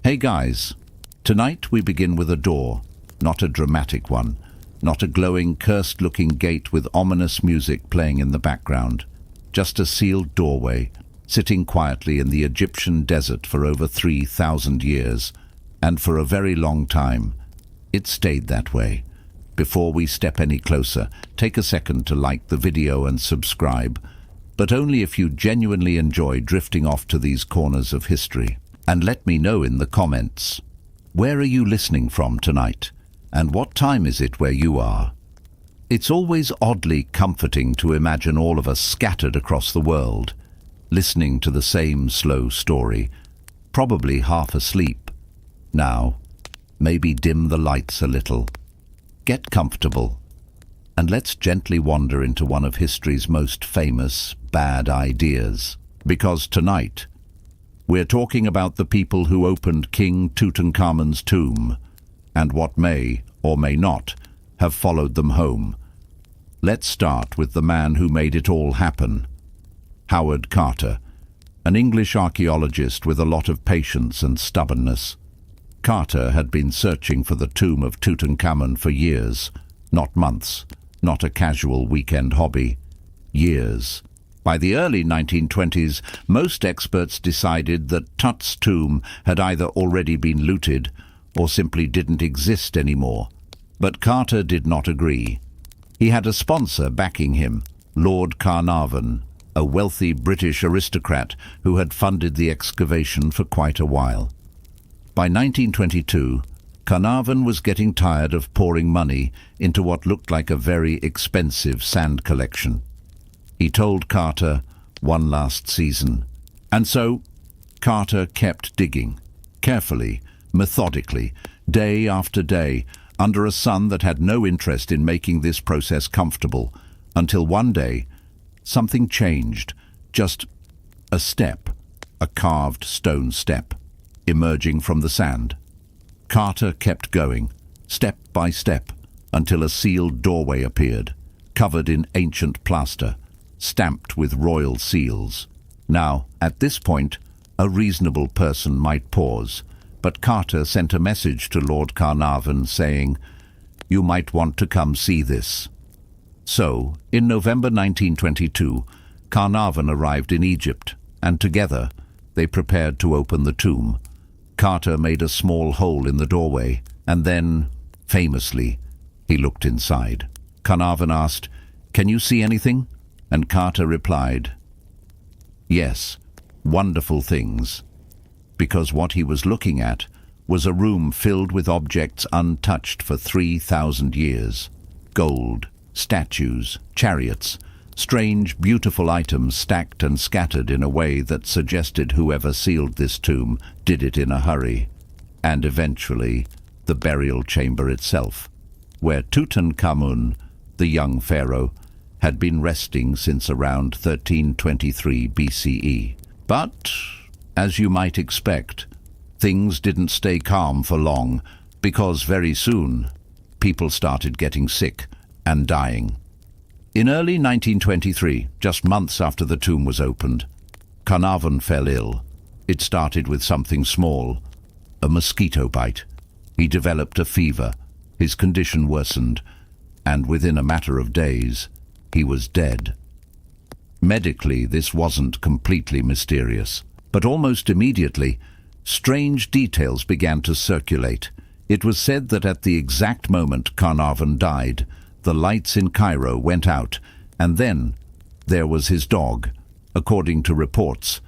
Hey guys, tonight we begin with a door, not a dramatic one, not a glowing, cursed-looking gate with ominous music playing in the background, just a sealed doorway, sitting quietly in the Egyptian desert for over 3,000 years, and for a very long time. It stayed that way. Before we step any closer, take a second to like the video and subscribe, but only if you genuinely enjoy drifting off to these corners of history. And let me know in the comments, where are you listening from tonight? And what time is it where you are? It's always oddly comforting to imagine all of us scattered across the world, listening to the same slow story, probably half asleep. Now, maybe dim the lights a little. Get comfortable, and let's gently wander into one of history's most famous bad ideas. Because tonight, we're talking about the people who opened King Tutankhamun's tomb, and what may, or may not, have followed them home. Let's start with the man who made it all happen. Howard Carter, an English archaeologist with a lot of patience and stubbornness. Carter had been searching for the tomb of Tutankhamun for years, not months, not a casual weekend hobby. Years. By the early 1920s, most experts decided that Tut's tomb had either already been looted or simply didn't exist anymore. But Carter did not agree. He had a sponsor backing him, Lord Carnarvon, a wealthy British aristocrat who had funded the excavation for quite a while. By 1922, Carnarvon was getting tired of pouring money into what looked like a very expensive sand collection. He told Carter, one last season. And so, Carter kept digging, carefully, methodically, day after day, under a sun that had no interest in making this process comfortable, until one day, something changed. Just a step, a carved stone step, emerging from the sand. Carter kept going, step by step, until a sealed doorway appeared, covered in ancient plaster, stamped with royal seals. Now, at this point, a reasonable person might pause, but Carter sent a message to Lord Carnarvon saying, "You might want to come see this." So, in November 1922, Carnarvon arrived in Egypt, and together they prepared to open the tomb. Carter made a small hole in the doorway, and then, famously, he looked inside. Carnarvon asked, "Can you see anything?" And Carter replied, "Yes, wonderful things," because what he was looking at was a room filled with objects untouched for 3,000 years. Gold, statues, chariots, strange, beautiful items stacked and scattered in a way that suggested whoever sealed this tomb did it in a hurry. And eventually, the burial chamber itself, where Tutankhamun, the young pharaoh, had been resting since around 1323 BCE. But, as you might expect, things didn't stay calm for long, because very soon, people started getting sick and dying. In early 1923, just months after the tomb was opened, Carnarvon fell ill. It started with something small, a mosquito bite. He developed a fever, his condition worsened, and within a matter of days, he was dead. Medically, this wasn't completely mysterious, but almost immediately, strange details began to circulate. It was said that at the exact moment Carnarvon died, the lights in Cairo went out, and then there was his dog. According to reports,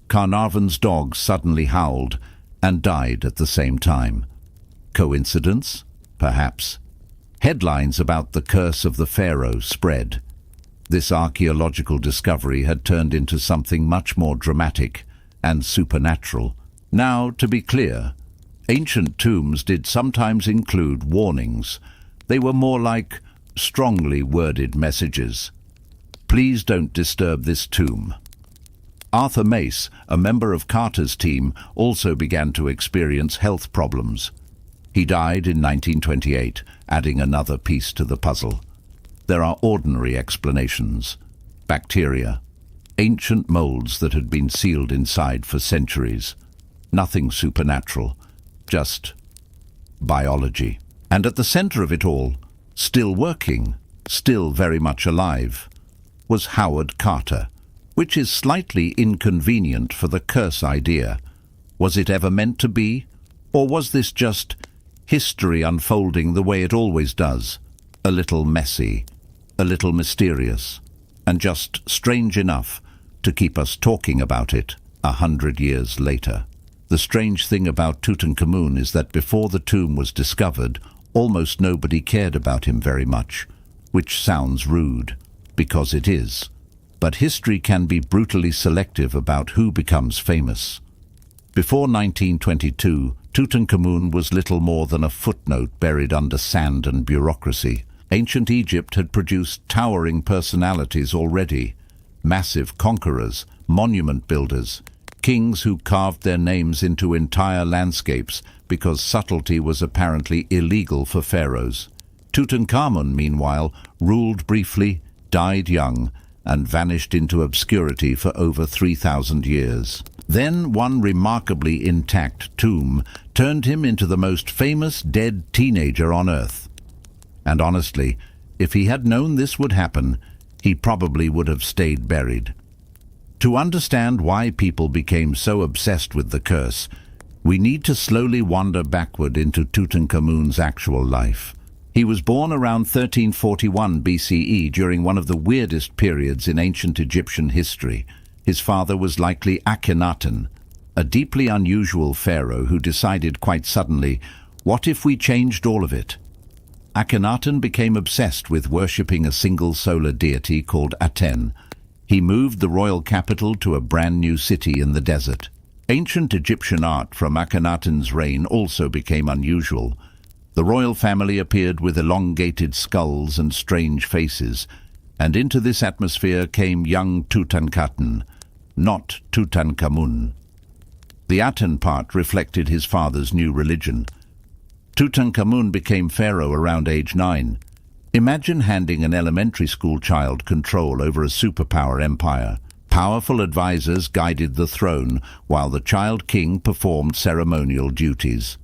Carnarvon's dog suddenly howled and died at the same time. Coincidence? Perhaps. Headlines about the curse of the pharaoh spread. This archaeological discovery had turned into something much more dramatic and supernatural. Now, to be clear, ancient tombs did sometimes include warnings. They were more like strongly worded messages. Please don't disturb this tomb. Arthur Mace, a member of Carter's team, also began to experience health problems. He died in 1928, adding another piece to the puzzle. There are ordinary explanations. Bacteria, ancient molds that had been sealed inside for centuries. Nothing supernatural, just biology. And at the center of it all, still working, still very much alive, was Howard Carter, which is slightly inconvenient for the curse idea. Was it ever meant to be? Or was this just history unfolding the way it always does? A little messy, a little mysterious, and just strange enough to keep us talking about it 100 years later. The strange thing about Tutankhamun is that before the tomb was discovered, almost nobody cared about him very much, which sounds rude, because it is. But history can be brutally selective about who becomes famous. Before 1922, Tutankhamun was little more than a footnote buried under sand and bureaucracy. Ancient Egypt had produced towering personalities already, massive conquerors, monument builders, kings who carved their names into entire landscapes because subtlety was apparently illegal for pharaohs. Tutankhamun, meanwhile, ruled briefly, died young, and vanished into obscurity for over 3,000 years. Then one remarkably intact tomb turned him into the most famous dead teenager on Earth. And honestly, if he had known this would happen, he probably would have stayed buried. To understand why people became so obsessed with the curse, we need to slowly wander backward into Tutankhamun's actual life. He was born around 1341 BCE during one of the weirdest periods in ancient Egyptian history. His father was likely Akhenaten, a deeply unusual pharaoh who decided quite suddenly, what if we changed all of it? Akhenaten became obsessed with worshipping a single solar deity called Aten. He moved the royal capital to a brand new city in the desert. Ancient Egyptian art from Akhenaten's reign also became unusual. The royal family appeared with elongated skulls and strange faces, and into this atmosphere came young Tutankhaten, not Tutankhamun. The Aten part reflected his father's new religion. Tutankhamun became pharaoh around age 9. Imagine handing an elementary school child control over a superpower empire. Powerful advisors guided the throne, while the child king performed ceremonial duties.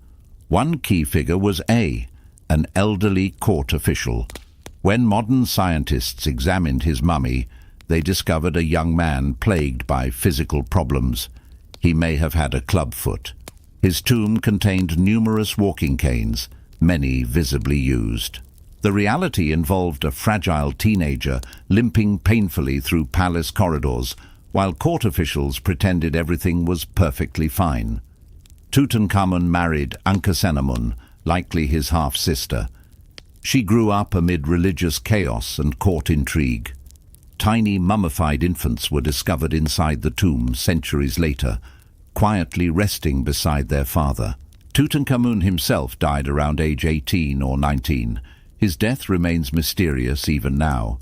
One key figure was an elderly court official. When modern scientists examined his mummy, they discovered a young man plagued by physical problems. He may have had a clubfoot. His tomb contained numerous walking canes, many visibly used. The reality involved a fragile teenager limping painfully through palace corridors, while court officials pretended everything was perfectly fine. Tutankhamun married Ankhesenamun, likely his half-sister. She grew up amid religious chaos and court intrigue. Tiny mummified infants were discovered inside the tomb centuries later, quietly resting beside their father. Tutankhamun himself died around age 18 or 19. His death remains mysterious even now.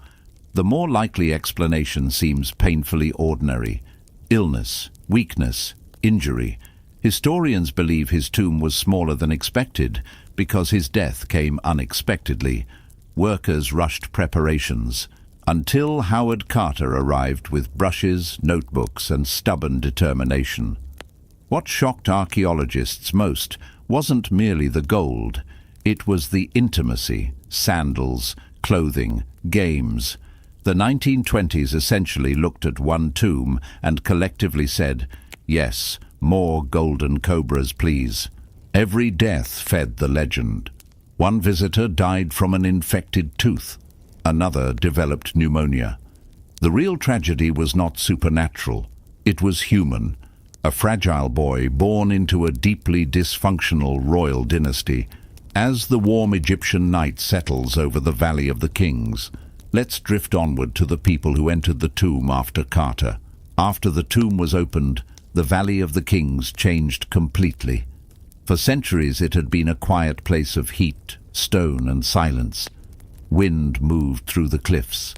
The more likely explanation seems painfully ordinary. Illness, weakness, injury. Historians believe his tomb was smaller than expected because his death came unexpectedly. Workers rushed preparations until Howard Carter arrived with brushes, notebooks, and stubborn determination. What shocked archaeologists most wasn't merely the gold. It was the intimacy, sandals, clothing, games. The 1920s essentially looked at one tomb and collectively said, yes, more golden cobras, please. Every death fed the legend. One visitor died from an infected tooth. Another developed pneumonia. The real tragedy was not supernatural. It was human. A fragile boy born into a deeply dysfunctional royal dynasty. As the warm Egyptian night settles over the Valley of the Kings, let's drift onward to the people who entered the tomb after Carter. After the tomb was opened, the Valley of the Kings changed completely. For centuries it had been a quiet place of heat, stone, and silence. Wind moved through the cliffs.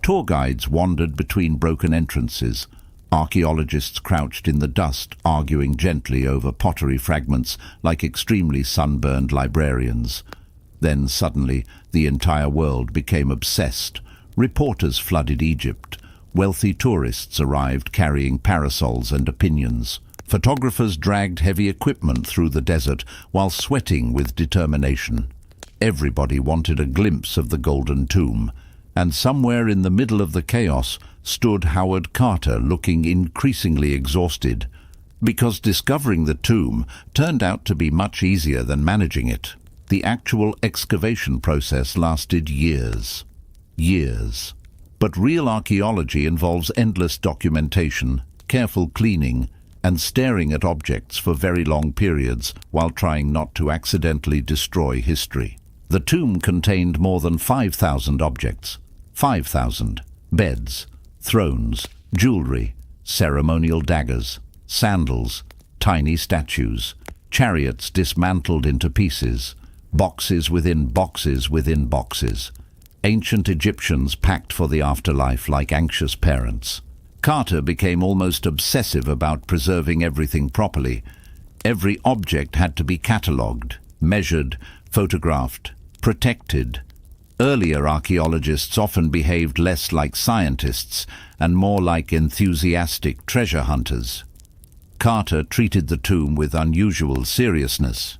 Tour guides wandered between broken entrances. Archaeologists crouched in the dust, arguing gently over pottery fragments like extremely sunburned librarians. Then suddenly, the entire world became obsessed. Reporters flooded Egypt. Wealthy tourists arrived carrying parasols and opinions. Photographers dragged heavy equipment through the desert while sweating with determination. Everybody wanted a glimpse of the Golden Tomb, and somewhere in the middle of the chaos stood Howard Carter, looking increasingly exhausted, because discovering the tomb turned out to be much easier than managing it. The actual excavation process lasted years. Years. But real archaeology involves endless documentation, careful cleaning, and staring at objects for very long periods while trying not to accidentally destroy history. The tomb contained more than 5,000 objects. 5,000. Beds, thrones, jewelry, ceremonial daggers, sandals, tiny statues, chariots dismantled into pieces, boxes within boxes within boxes. Ancient Egyptians packed for the afterlife like anxious parents. Carter became almost obsessive about preserving everything properly. Every object had to be catalogued, measured, photographed, protected. Earlier archaeologists often behaved less like scientists and more like enthusiastic treasure hunters. Carter treated the tomb with unusual seriousness.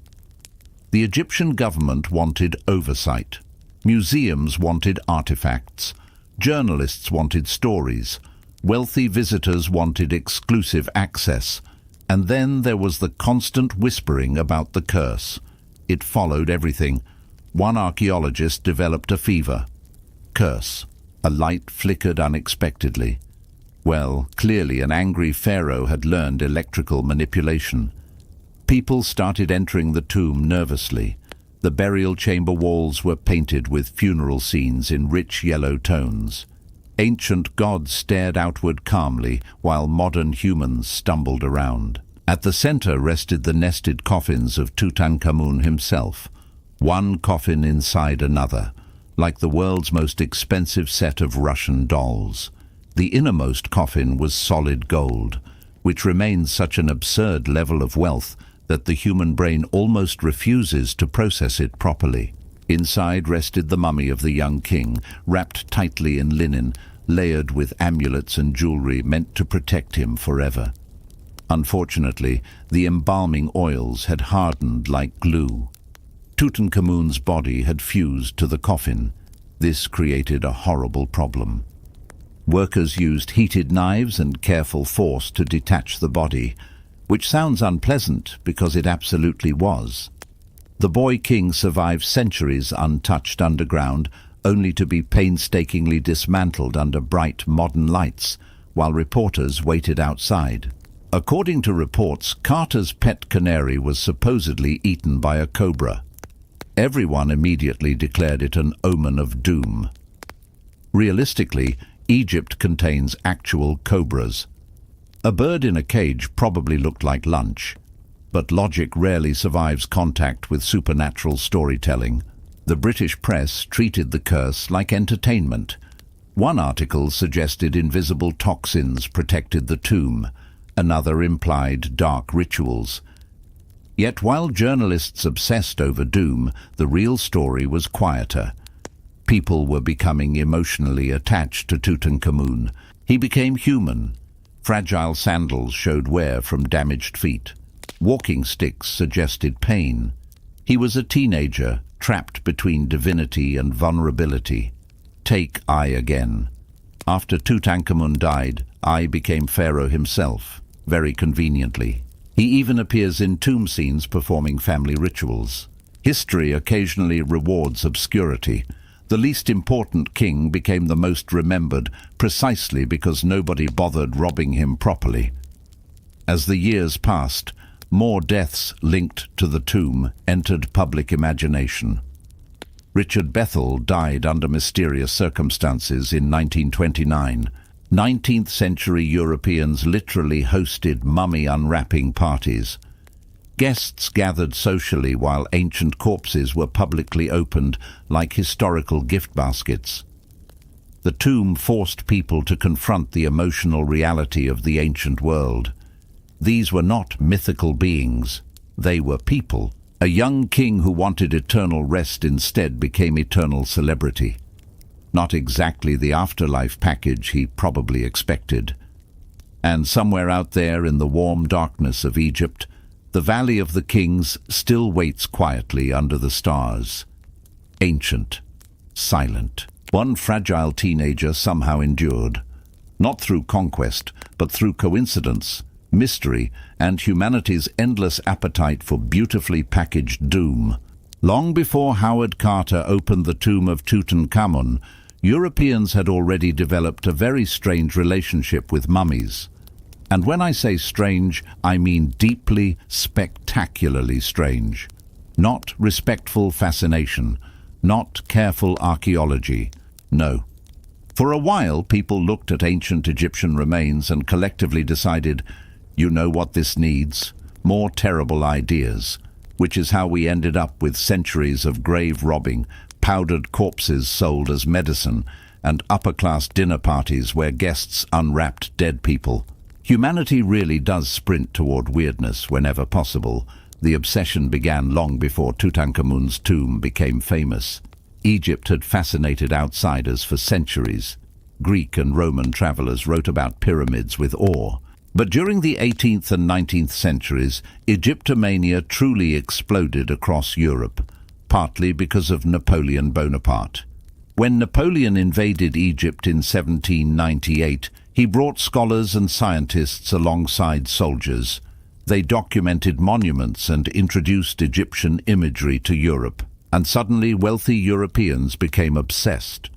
The Egyptian government wanted oversight. Museums wanted artifacts. Journalists wanted stories. Wealthy visitors wanted exclusive access. And then there was the constant whispering about the curse. It followed everything. One archaeologist developed a fever. Curse. A light flickered unexpectedly. Well, clearly an angry pharaoh had learned electrical manipulation. People started entering the tomb nervously. The burial chamber walls were painted with funeral scenes in rich yellow tones. Ancient gods stared outward calmly while modern humans stumbled around. At the center rested the nested coffins of Tutankhamun himself. One coffin inside another, like the world's most expensive set of Russian dolls. The innermost coffin was solid gold, which remains such an absurd level of wealth that the human brain almost refuses to process it properly. Inside rested the mummy of the young king, wrapped tightly in linen, layered with amulets and jewelry meant to protect him forever. Unfortunately, the embalming oils had hardened like glue. Tutankhamun's body had fused to the coffin. This created a horrible problem. Workers used heated knives and careful force to detach the body, which sounds unpleasant because it absolutely was. The boy king survived centuries untouched underground, only to be painstakingly dismantled under bright modern lights, while reporters waited outside. According to reports, Carter's pet canary was supposedly eaten by a cobra. Everyone immediately declared it an omen of doom. Realistically, Egypt contains actual cobras. A bird in a cage probably looked like lunch, but logic rarely survives contact with supernatural storytelling. The British press treated the curse like entertainment. One article suggested invisible toxins protected the tomb. Another implied dark rituals. Yet while journalists obsessed over doom, the real story was quieter. People were becoming emotionally attached to Tutankhamun. He became human. Fragile sandals showed wear from damaged feet. Walking sticks suggested pain. He was a teenager, trapped between divinity and vulnerability. Take I again. After Tutankhamun died, I became pharaoh himself, very conveniently. He even appears in tomb scenes performing family rituals. History occasionally rewards obscurity. The least important king became the most remembered precisely because nobody bothered robbing him properly. As the years passed, more deaths linked to the tomb entered public imagination. Richard Bethel died under mysterious circumstances in 1929. 19th century Europeans literally hosted mummy unwrapping parties. Guests gathered socially while ancient corpses were publicly opened like historical gift baskets. The tomb forced people to confront the emotional reality of the ancient world. These were not mythical beings. They were people. A young king who wanted eternal rest instead became eternal celebrity. Not exactly the afterlife package he probably expected. And somewhere out there in the warm darkness of Egypt, the Valley of the Kings still waits quietly under the stars. Ancient, silent. One fragile teenager somehow endured, not through conquest, but through coincidence, mystery, and humanity's endless appetite for beautifully packaged doom. Long before Howard Carter opened the tomb of Tutankhamun, Europeans had already developed a very strange relationship with mummies. And when I say strange, I mean deeply, spectacularly strange. Not respectful fascination, not careful archaeology. No. For a while, people looked at ancient Egyptian remains and collectively decided, you know what this needs? More terrible ideas. Which is how we ended up with centuries of grave robbing, powdered corpses sold as medicine, and upper-class dinner parties where guests unwrapped dead people. Humanity really does sprint toward weirdness whenever possible. The obsession began long before Tutankhamun's tomb became famous. Egypt had fascinated outsiders for centuries. Greek and Roman travelers wrote about pyramids with awe. But during the 18th and 19th centuries, Egyptomania truly exploded across Europe, partly because of Napoleon Bonaparte. When Napoleon invaded Egypt in 1798, he brought scholars and scientists alongside soldiers. They documented monuments and introduced Egyptian imagery to Europe. And suddenly wealthy Europeans became obsessed.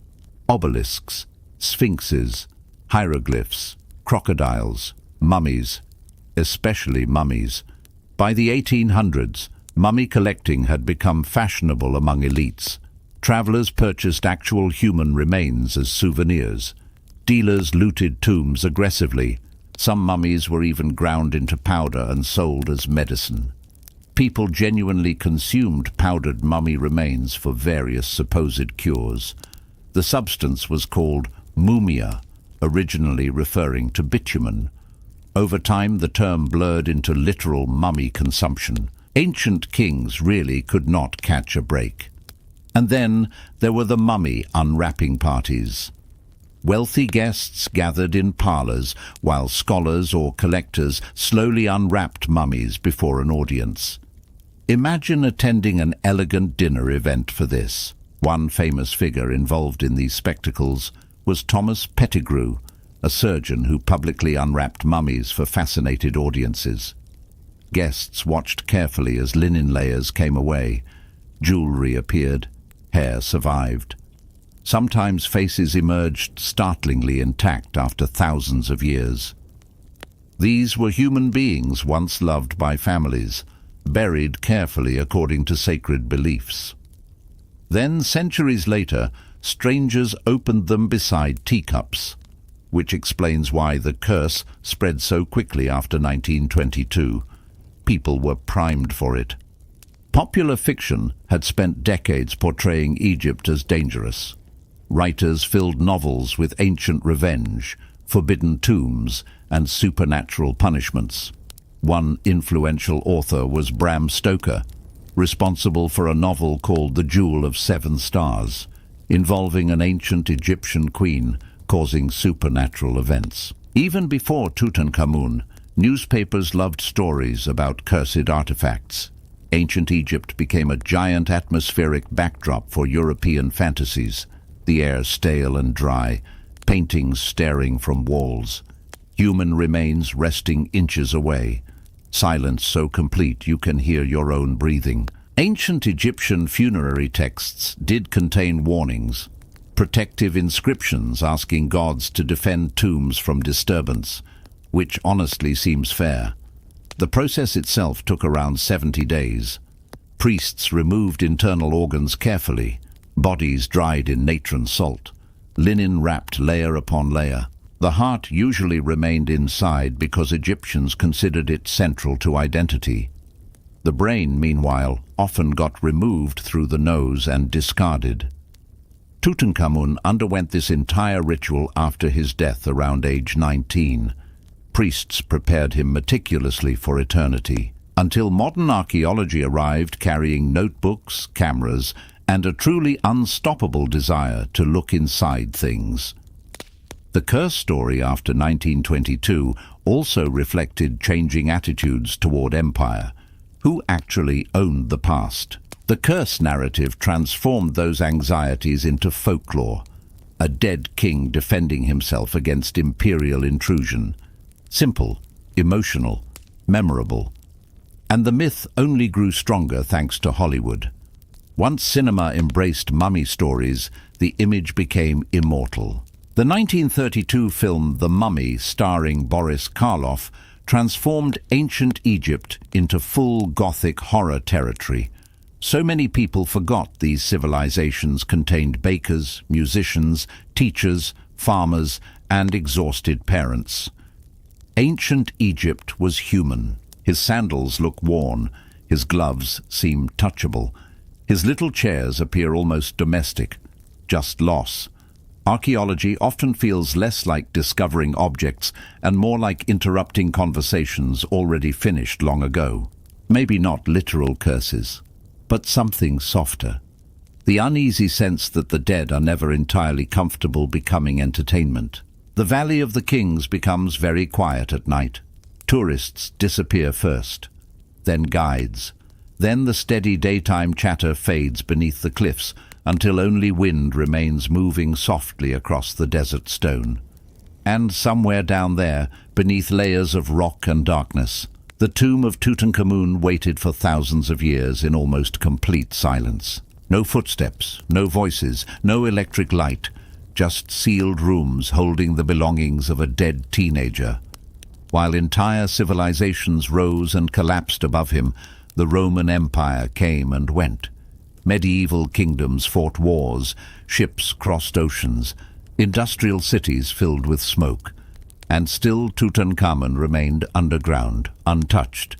Obelisks, sphinxes, hieroglyphs, crocodiles, mummies, especially mummies. By the 1800s, mummy collecting had become fashionable among elites. Travelers purchased actual human remains as souvenirs. Dealers looted tombs aggressively. Some mummies were even ground into powder and sold as medicine. People genuinely consumed powdered mummy remains for various supposed cures. The substance was called mumia, originally referring to bitumen. Over time, the term blurred into literal mummy consumption. Ancient kings really could not catch a break. And then there were the mummy unwrapping parties. Wealthy guests gathered in parlors while scholars or collectors slowly unwrapped mummies before an audience. Imagine attending an elegant dinner event for this. One famous figure involved in these spectacles was Thomas Pettigrew, a surgeon who publicly unwrapped mummies for fascinated audiences. Guests watched carefully as linen layers came away. Jewelry appeared. Hair survived. Sometimes faces emerged startlingly intact after thousands of years. These were human beings once loved by families, buried carefully according to sacred beliefs. Then, centuries later, strangers opened them beside teacups, which explains why the curse spread so quickly after 1922. People were primed for it. Popular fiction had spent decades portraying Egypt as dangerous. Writers filled novels with ancient revenge, forbidden tombs, and supernatural punishments. One influential author was Bram Stoker, responsible for a novel called The Jewel of Seven Stars, involving an ancient Egyptian queen causing supernatural events. Even before Tutankhamun, newspapers loved stories about cursed artifacts. Ancient Egypt became a giant atmospheric backdrop for European fantasies, the air stale and dry, paintings staring from walls, human remains resting inches away, silence so complete you can hear your own breathing. Ancient Egyptian funerary texts did contain warnings, protective inscriptions asking gods to defend tombs from disturbance, which honestly seems fair. The process itself took around 70 days. Priests removed internal organs carefully, bodies dried in natron salt, linen wrapped layer upon layer. The heart usually remained inside because Egyptians considered it central to identity. The brain, meanwhile, often got removed through the nose and discarded. Tutankhamun underwent this entire ritual after his death around age 19. Priests prepared him meticulously for eternity, until modern archaeology arrived carrying notebooks, cameras, and a truly unstoppable desire to look inside things. The curse story after 1922 also reflected changing attitudes toward empire. Who actually owned the past? The curse narrative transformed those anxieties into folklore, a dead king defending himself against imperial intrusion. Simple, emotional, memorable. And the myth only grew stronger thanks to Hollywood. Once cinema embraced mummy stories, the image became immortal. The 1932 film The Mummy, starring Boris Karloff, transformed ancient Egypt into full Gothic horror territory. So many people forgot these civilizations contained bakers, musicians, teachers, farmers, and exhausted parents. Ancient Egypt was human. His sandals look worn, his gloves seem touchable. His little chairs appear almost domestic, just loss. Archaeology often feels less like discovering objects and more like interrupting conversations already finished long ago. Maybe not literal curses, but something softer. The uneasy sense that the dead are never entirely comfortable becoming entertainment. The Valley of the Kings becomes very quiet at night. Tourists disappear first, then guides. Then the steady daytime chatter fades beneath the cliffs until only wind remains moving softly across the desert stone. And somewhere down there, beneath layers of rock and darkness, the tomb of Tutankhamun waited for thousands of years in almost complete silence. No footsteps, no voices, no electric light, just sealed rooms holding the belongings of a dead teenager. While entire civilizations rose and collapsed above him, the Roman Empire came and went. Medieval kingdoms fought wars, ships crossed oceans, industrial cities filled with smoke. And still Tutankhamun remained underground, untouched.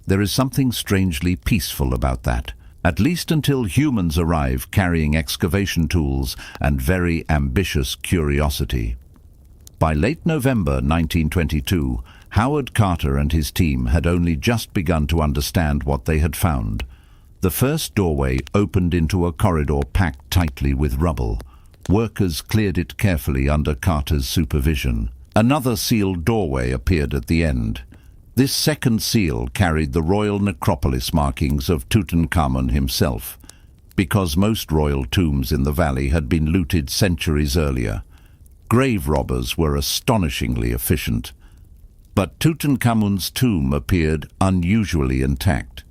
There is something strangely peaceful about that, at least until humans arrive carrying excavation tools and very ambitious curiosity. By late November 1922, Howard Carter and his team had only just begun to understand what they had found. The first doorway opened into a corridor packed tightly with rubble. Workers cleared it carefully under Carter's supervision. Another sealed doorway appeared at the end. This second seal carried the royal necropolis markings of Tutankhamun himself, because most royal tombs in the valley had been looted centuries earlier. Grave robbers were astonishingly efficient. But Tutankhamun's tomb appeared unusually intact.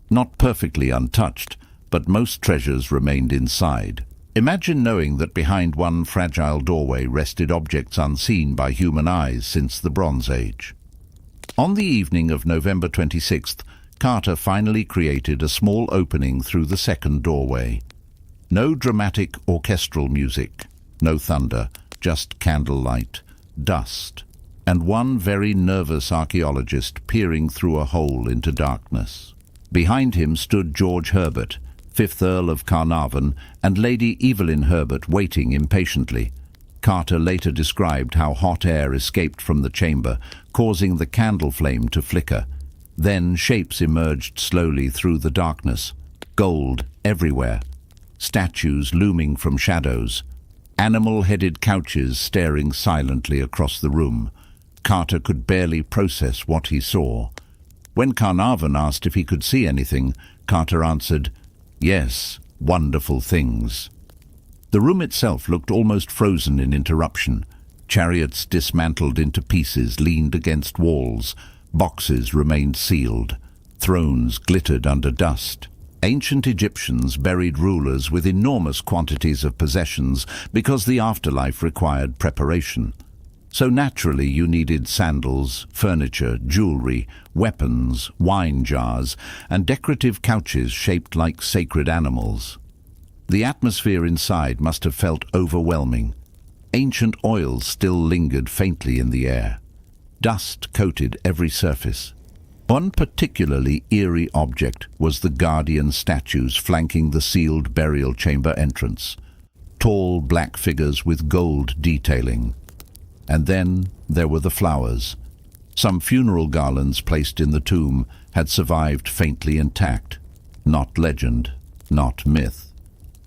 Not perfectly untouched, but most treasures remained inside. Imagine knowing that behind one fragile doorway rested objects unseen by human eyes since the Bronze Age. On the evening of November 26th, Carter finally created a small opening through the second doorway. No dramatic orchestral music, no thunder, just candlelight, dust, and one very nervous archaeologist peering through a hole into darkness. Behind him stood George Herbert, 5th Earl of Carnarvon, and Lady Evelyn Herbert waiting impatiently. Carter later described how hot air escaped from the chamber, causing the candle flame to flicker. Then shapes emerged slowly through the darkness. Gold everywhere. Statues looming from shadows. Animal-headed couches staring silently across the room. Carter could barely process what he saw. When Carnarvon asked if he could see anything, Carter answered, "Yes, wonderful things." The room itself looked almost frozen in interruption. Chariots dismantled into pieces leaned against walls. Boxes remained sealed. Thrones glittered under dust. Ancient Egyptians buried rulers with enormous quantities of possessions because the afterlife required preparation. So naturally you needed sandals, furniture, jewelry, weapons, wine jars, and decorative couches shaped like sacred animals. The atmosphere inside must have felt overwhelming. Ancient oils still lingered faintly in the air. Dust coated every surface. One particularly eerie object was the guardian statues flanking the sealed burial chamber entrance. Tall black figures with gold detailing. And then there were the flowers. Some funeral garlands placed in the tomb had survived faintly intact. Not legend, not myth.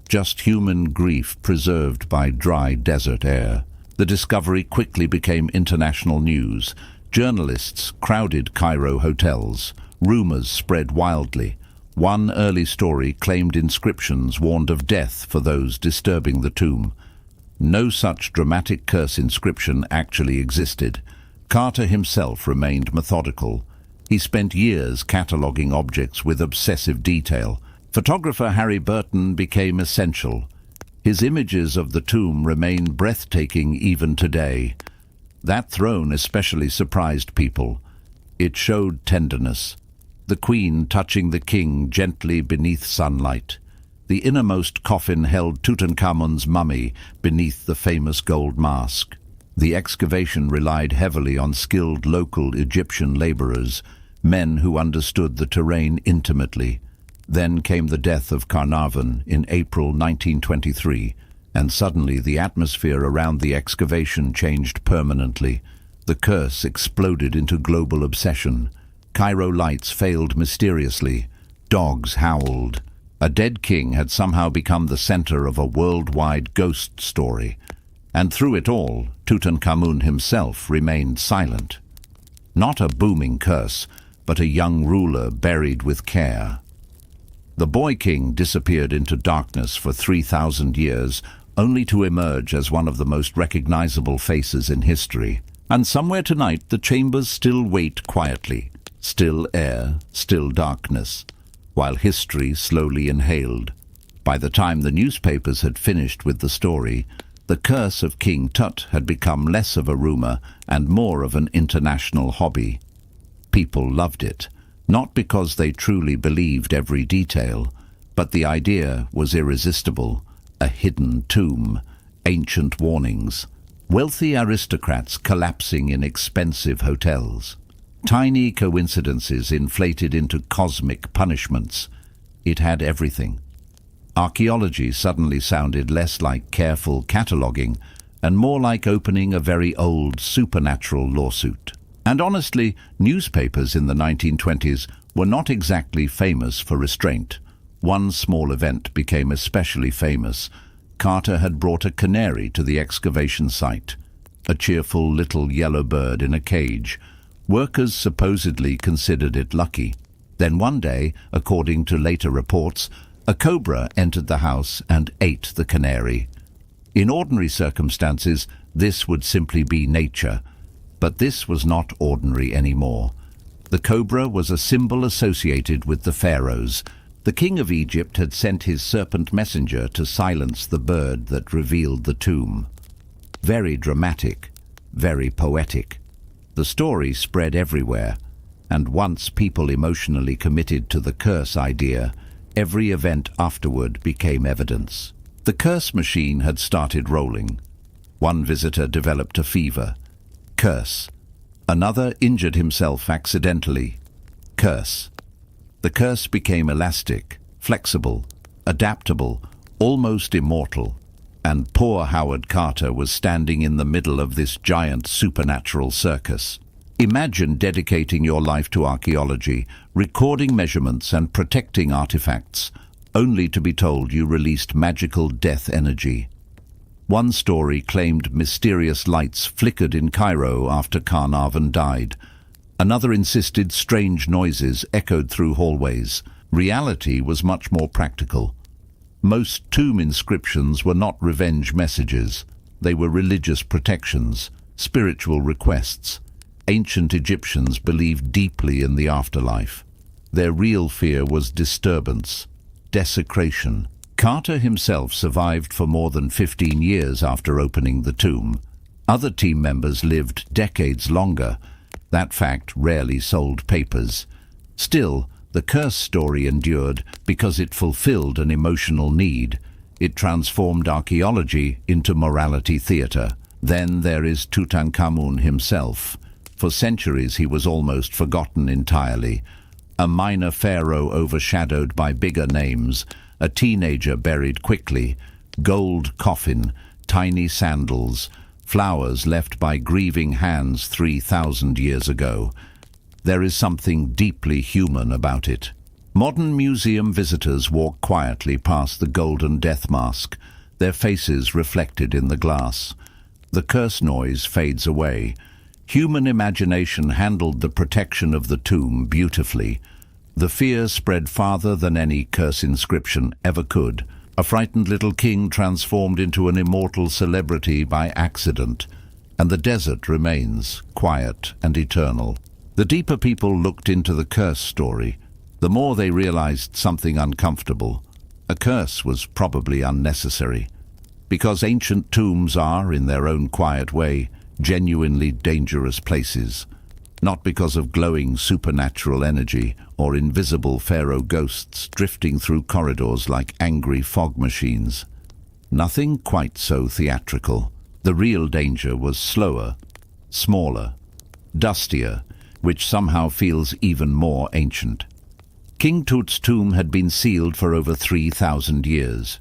Just human grief preserved by dry desert air. The discovery quickly became international news. Journalists crowded Cairo hotels. Rumors spread wildly. One early story claimed inscriptions warned of death for those disturbing the tomb. No such dramatic curse inscription actually existed. Carter himself remained methodical. He spent years cataloguing objects with obsessive detail. Photographer Harry Burton became essential. His images of the tomb remain breathtaking even today. That throne especially surprised people. It showed tenderness. The queen touching the king gently beneath sunlight. The innermost coffin held Tutankhamun's mummy beneath the famous gold mask. The excavation relied heavily on skilled local Egyptian laborers, men who understood the terrain intimately. Then came the death of Carnarvon in April 1923, and suddenly the atmosphere around the excavation changed permanently. The curse exploded into global obsession. Cairo lights failed mysteriously. Dogs howled. A dead king had somehow become the center of a worldwide ghost story. And through it all, Tutankhamun himself remained silent. Not a booming curse, but a young ruler buried with care. The boy king disappeared into darkness for 3,000 years, only to emerge as one of the most recognizable faces in history. And somewhere tonight the chambers still wait quietly. Still air, still darkness, while history slowly inhaled. By the time the newspapers had finished with the story, the curse of King Tut had become less of a rumor and more of an international hobby. People loved it, not because they truly believed every detail, but the idea was irresistible. A hidden tomb, ancient warnings, wealthy aristocrats collapsing in expensive hotels. Tiny coincidences inflated into cosmic punishments. It had everything. Archaeology suddenly sounded less like careful cataloguing and more like opening a very old supernatural lawsuit. And honestly, newspapers in the 1920s were not exactly famous for restraint. One small event became especially famous. Carter had brought a canary to the excavation site, a cheerful little yellow bird in a cage. Workers supposedly considered it lucky. Then one day, according to later reports, a cobra entered the house and ate the canary. In ordinary circumstances, this would simply be nature. But this was not ordinary anymore. The cobra was a symbol associated with the pharaohs. The king of Egypt had sent his serpent messenger to silence the bird that revealed the tomb. Very dramatic, very poetic. The story spread everywhere, and once people emotionally committed to the curse idea, every event afterward became evidence. The curse machine had started rolling. One visitor developed a fever. Curse. Another injured himself accidentally. Curse. The curse became elastic, flexible, adaptable, almost immortal. And poor Howard Carter was standing in the middle of this giant supernatural circus. Imagine dedicating your life to archaeology, recording measurements and protecting artifacts, only to be told you released magical death energy. One story claimed mysterious lights flickered in Cairo after Carnarvon died. Another insisted strange noises echoed through hallways. Reality was much more practical. Most tomb inscriptions were not revenge messages. They were religious protections, spiritual requests. Ancient Egyptians believed deeply in the afterlife. Their real fear was disturbance, desecration. Carter himself survived for more than 15 years after opening the tomb. Other team members lived decades longer. That fact rarely sold papers. Still, the curse story endured because it fulfilled an emotional need. It transformed archaeology into morality theater. Then there is Tutankhamun himself. For centuries he was almost forgotten entirely. A minor pharaoh overshadowed by bigger names, a teenager buried quickly, gold coffin, tiny sandals, flowers left by grieving hands 3,000 years ago. There is something deeply human about it. Modern museum visitors walk quietly past the golden death mask, their faces reflected in the glass. The curse noise fades away. Human imagination handled the protection of the tomb beautifully. The fear spread farther than any curse inscription ever could. A frightened little king transformed into an immortal celebrity by accident, and the desert remains quiet and eternal. The deeper people looked into the curse story, the more they realized something uncomfortable. A curse was probably unnecessary, because ancient tombs are, in their own quiet way, genuinely dangerous places, not because of glowing supernatural energy or invisible pharaoh ghosts drifting through corridors like angry fog machines. Nothing quite so theatrical. The real danger was slower, smaller, dustier, which somehow feels even more ancient. King Tut's tomb had been sealed for over 3,000 years.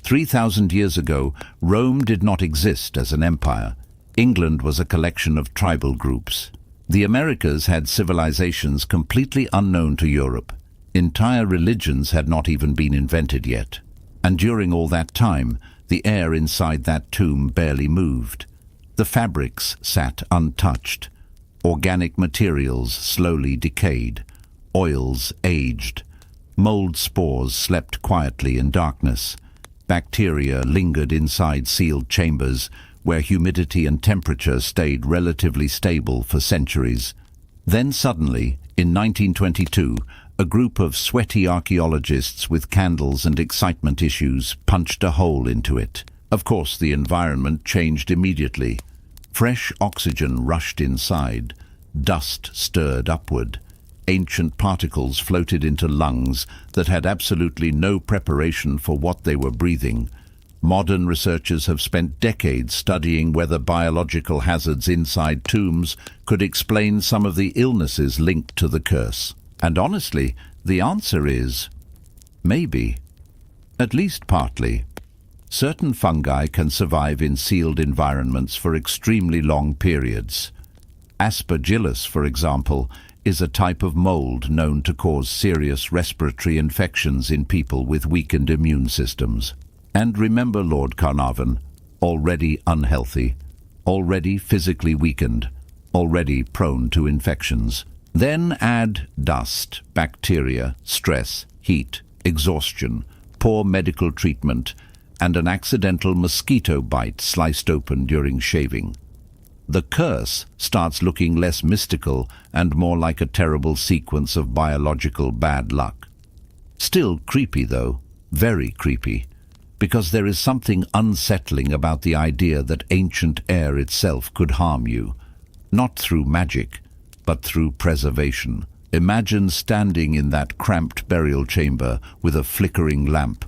3,000 years ago, Rome did not exist as an empire. England was a collection of tribal groups. The Americas had civilizations completely unknown to Europe. Entire religions had not even been invented yet. And during all that time, the air inside that tomb barely moved. The fabrics sat untouched. Organic materials slowly decayed. Oils aged. Mold spores slept quietly in darkness. Bacteria lingered inside sealed chambers where humidity and temperature stayed relatively stable for centuries. Then suddenly, in 1922, a group of sweaty archaeologists with candles and excitement issues punched a hole into it. Of course, the environment changed immediately. Fresh oxygen rushed inside. Dust stirred upward. Ancient particles floated into lungs that had absolutely no preparation for what they were breathing. Modern researchers have spent decades studying whether biological hazards inside tombs could explain some of the illnesses linked to the curse. And honestly, the answer is maybe. At least partly. Certain fungi can survive in sealed environments for extremely long periods. Aspergillus, for example, is a type of mold known to cause serious respiratory infections in people with weakened immune systems. And remember Lord Carnarvon, already unhealthy, already physically weakened, already prone to infections. Then add dust, bacteria, stress, heat, exhaustion, poor medical treatment, and an accidental mosquito bite sliced open during shaving. The curse starts looking less mystical and more like a terrible sequence of biological bad luck. Still creepy though, very creepy, because there is something unsettling about the idea that ancient air itself could harm you, not through magic, but through preservation. Imagine standing in that cramped burial chamber with a flickering lamp,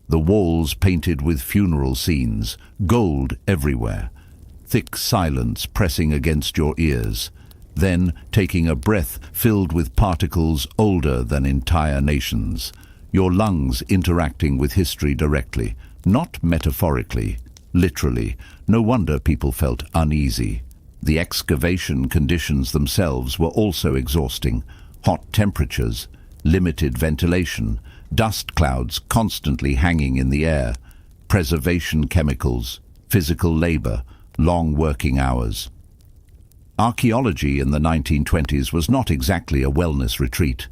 the walls painted with funeral scenes, gold everywhere, thick silence pressing against your ears, then taking a breath filled with particles older than entire nations, your lungs interacting with history directly, not metaphorically, literally. No wonder people felt uneasy. The excavation conditions themselves were also exhausting. Hot temperatures, limited ventilation, dust clouds constantly hanging in the air, preservation chemicals, physical labor, long working hours. Archaeology in the 1920s was not exactly a wellness retreat.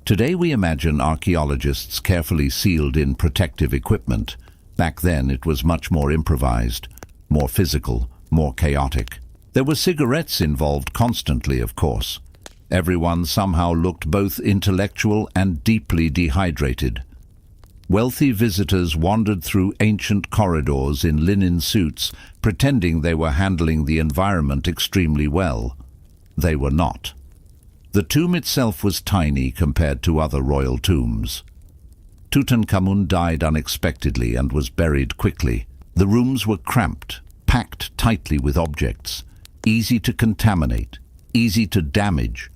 Today we imagine archaeologists carefully sealed in protective equipment. Back then it was much more improvised, more physical, more chaotic. There were cigarettes involved constantly, of course. Everyone somehow looked both intellectual and deeply dehydrated. Wealthy visitors wandered through ancient corridors in linen suits, pretending they were handling the environment extremely well. They were not. The tomb itself was tiny compared to other royal tombs. Tutankhamun died unexpectedly and was buried quickly. The rooms were cramped, packed tightly with objects, easy to contaminate, easy to damage.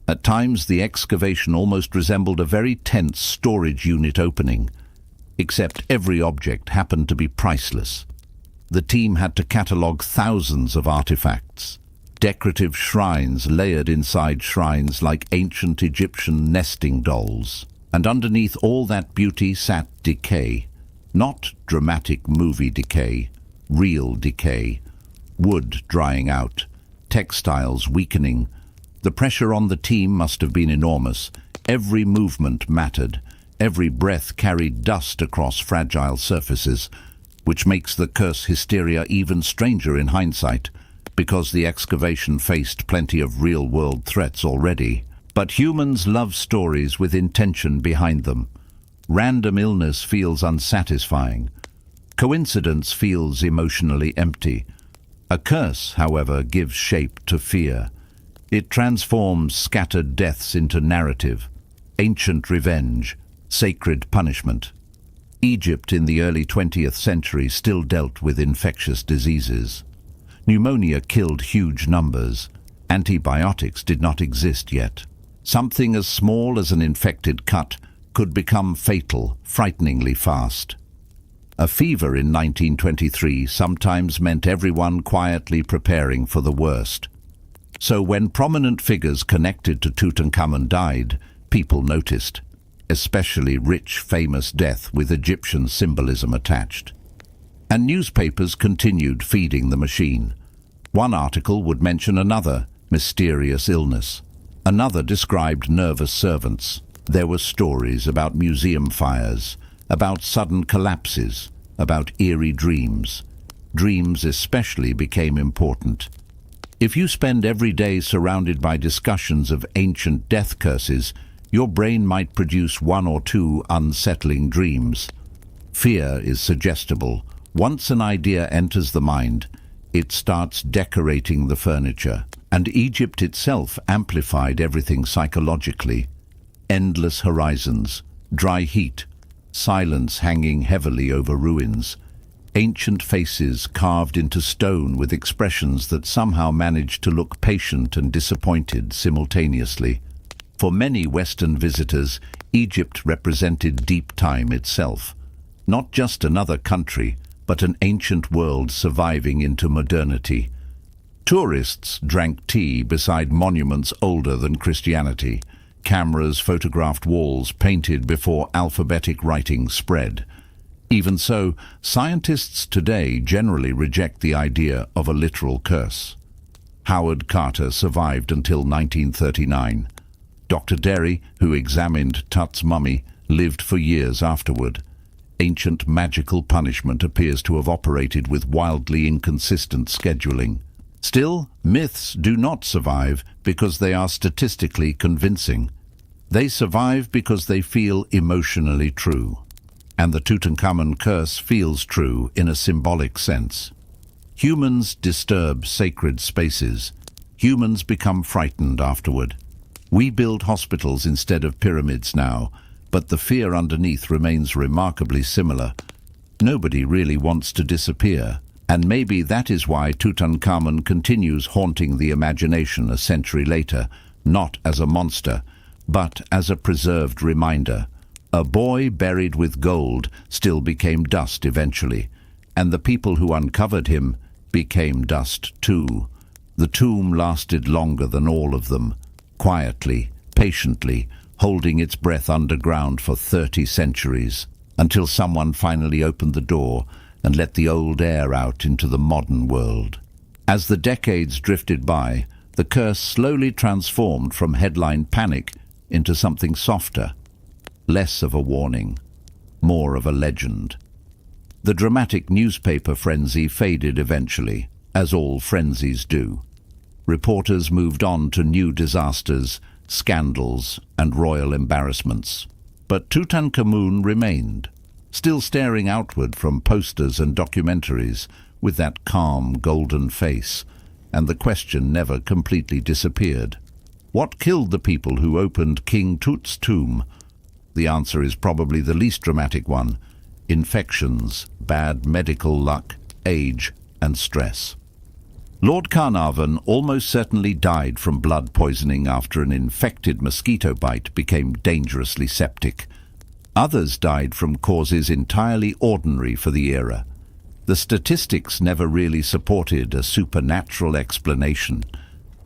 At times the excavation almost resembled a very tense storage unit opening. Except every object happened to be priceless. The team had to catalogue thousands of artifacts, decorative shrines layered inside shrines like ancient Egyptian nesting dolls. And underneath all that beauty sat decay. Not dramatic movie decay, real decay. Wood drying out, textiles weakening. The pressure on the team must have been enormous. Every movement mattered. Every breath carried dust across fragile surfaces, which makes the curse hysteria even stranger in hindsight, because the excavation faced plenty of real-world threats already. But humans love stories with intention behind them. Random illness feels unsatisfying. Coincidence feels emotionally empty. A curse, however, gives shape to fear. It transforms scattered deaths into narrative, ancient revenge, sacred punishment. Egypt in the early 20th century still dealt with infectious diseases. Pneumonia killed huge numbers. Antibiotics did not exist yet. Something as small as an infected cut could become fatal frighteningly fast. A fever in 1923 sometimes meant everyone quietly preparing for the worst. So when prominent figures connected to Tutankhamun died, people noticed, especially rich, famous death with Egyptian symbolism attached. And newspapers continued feeding the machine. One article would mention another mysterious illness. Another described nervous servants. There were stories about museum fires, about sudden collapses, about eerie dreams. Dreams especially became important. If you spend every day surrounded by discussions of ancient death curses, your brain might produce one or two unsettling dreams. Fear is suggestible. Once an idea enters the mind, it starts decorating the furniture. And Egypt itself amplified everything psychologically. Endless horizons, dry heat, silence hanging heavily over ruins, ancient faces carved into stone with expressions that somehow managed to look patient and disappointed simultaneously. For many Western visitors, Egypt represented deep time itself. Not just another country, but an ancient world surviving into modernity. Tourists drank tea beside monuments older than Christianity. Cameras photographed walls painted before alphabetic writing spread. Even so, scientists today generally reject the idea of a literal curse. Howard Carter survived until 1939. Dr. Derry, who examined Tut's mummy, lived for years afterward. Ancient magical punishment appears to have operated with wildly inconsistent scheduling. Still, myths do not survive because they are statistically convincing. They survive because they feel emotionally true. And the Tutankhamun curse feels true in a symbolic sense. Humans disturb sacred spaces. Humans become frightened afterward. We build hospitals instead of pyramids now, but the fear underneath remains remarkably similar. Nobody really wants to disappear. And maybe that is why Tutankhamun continues haunting the imagination a century later, not as a monster, but as a preserved reminder. A boy buried with gold still became dust eventually, and the people who uncovered him became dust too. The tomb lasted longer than all of them, quietly, patiently, holding its breath underground for 30 centuries, until someone finally opened the door and let the old air out into the modern world. As the decades drifted by, the curse slowly transformed from headline panic into something softer, less of a warning, more of a legend. The dramatic newspaper frenzy faded eventually, as all frenzies do. Reporters moved on to new disasters, scandals, and royal embarrassments. But Tutankhamun remained, still staring outward from posters and documentaries with that calm, golden face, and the question never completely disappeared. What killed the people who opened King Tut's tomb? The answer is probably the least dramatic one: infections, bad medical luck, age, and stress. Lord Carnarvon almost certainly died from blood poisoning after an infected mosquito bite became dangerously septic. Others died from causes entirely ordinary for the era. The statistics never really supported a supernatural explanation.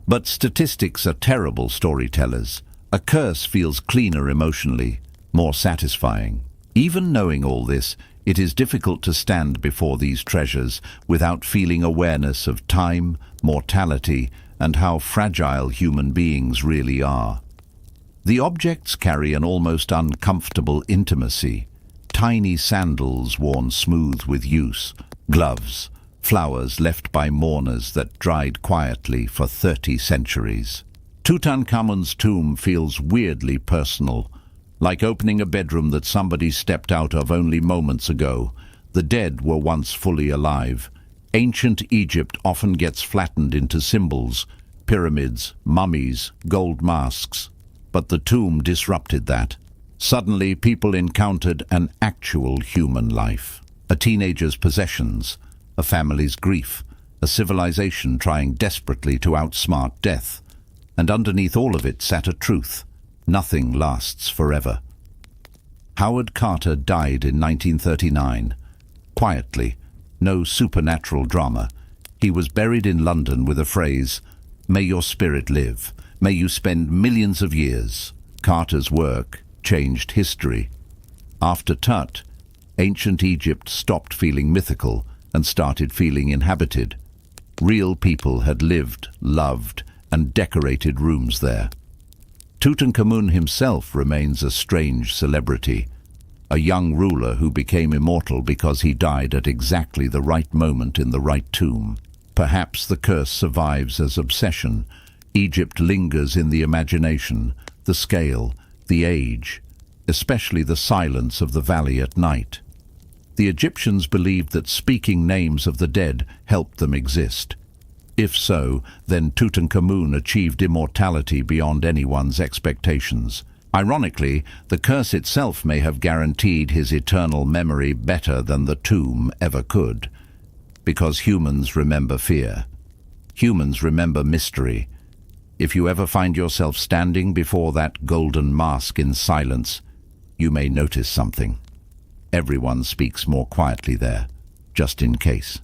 But statistics are terrible storytellers. A curse feels cleaner emotionally, more satisfying. Even knowing all this, it is difficult to stand before these treasures without feeling awareness of time, mortality, and how fragile human beings really are. The objects carry an almost uncomfortable intimacy. Tiny sandals worn smooth with use, gloves, flowers left by mourners that dried quietly for 30 centuries. Tutankhamun's tomb feels weirdly personal, like opening a bedroom that somebody stepped out of only moments ago. The dead were once fully alive. Ancient Egypt often gets flattened into symbols, pyramids, mummies, gold masks. But the tomb disrupted that. Suddenly, people encountered an actual human life. A teenager's possessions, a family's grief, a civilization trying desperately to outsmart death. And underneath all of it sat a truth. Nothing lasts forever. Howard Carter died in 1939. Quietly, no supernatural drama. He was buried in London with a phrase, "May your spirit live. May you spend millions of years." Carter's work changed history. After Tut, ancient Egypt stopped feeling mythical and started feeling inhabited. Real people had lived, loved, and decorated rooms there. Tutankhamun himself remains a strange celebrity, a young ruler who became immortal because he died at exactly the right moment in the right tomb. Perhaps the curse survives as obsession. Egypt lingers in the imagination, the scale, the age, especially the silence of the valley at night. The Egyptians believed that speaking names of the dead helped them exist. If so, then Tutankhamun achieved immortality beyond anyone's expectations. Ironically, the curse itself may have guaranteed his eternal memory better than the tomb ever could. Because humans remember fear. Humans remember mystery. If you ever find yourself standing before that golden mask in silence, you may notice something. Everyone speaks more quietly there, just in case.